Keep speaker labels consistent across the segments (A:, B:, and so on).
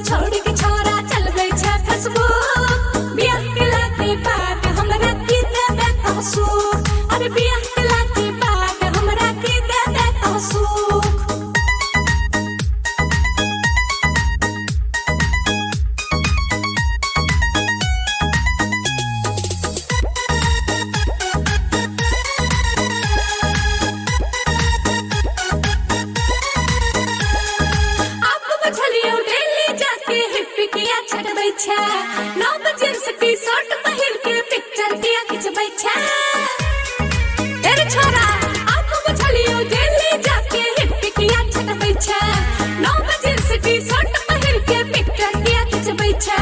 A: छोड़ के छोरा चलबै छै फेसबुक बियाह केला के बाद हमरा की देबे सुख अरे बियाह केला के बाद हमरा की देबे सुख छै 9 बजे से टी-शर्ट पहिर के पिक्चर दिया खिंचबै छै तेरे छोरा आप बुझलियो दिल्ली जाके हिप्पिकिया छटबै छै 9 बजे से टी-शर्ट पहिर के पिक्चर दिया खिंचबै छै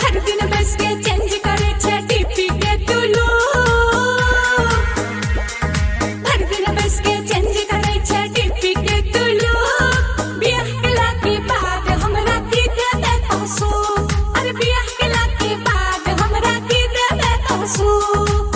A: हर दिन बस के चेंज करे छै डीपी के तुलू हर दिन बस के चेंज करे छै डीपी के तुलू बियाह केला के बाद हमरा की देबे सुख बियाह केला के बाद हमरा की देबे सुख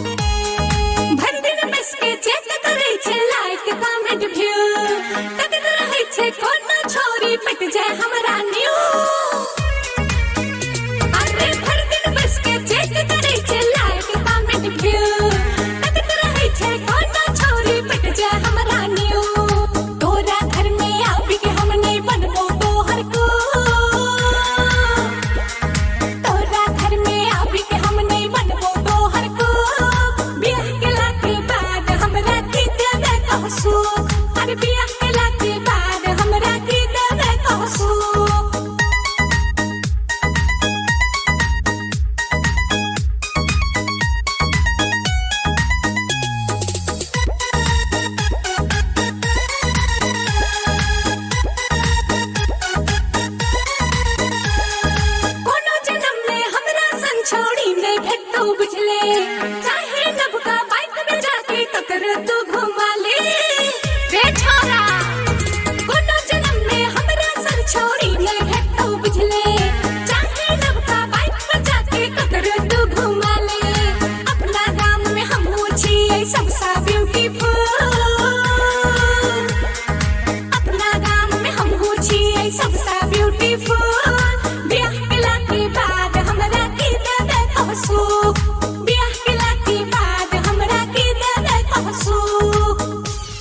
A: भर दिन बस के चेक करे छै लाइक कमेंट व्यू तक रहै छै कोनो छोरी पट जाय हमरा न्यू बियाह केला के बाद हमरा की देबे सुख कोनो जन्म में हमरा संग छोड़ी नहीं भेटौ बुझले चाहे नबका बाइक में जाके टकर तू घुमा ले रे छोरा कोनो जन्म में हमरा संग छोड़ी नहीं भेटौ बुझले चाहे नबका बाइक पर जाके टकर तू घुमा ले अपना गाम में हमहू छियै सबसा ब्यूटीफुल अपना गाम में हमहू छियै सबसा ब्यूटीफुल बियाह केला के बाद हमरा की देबे सुख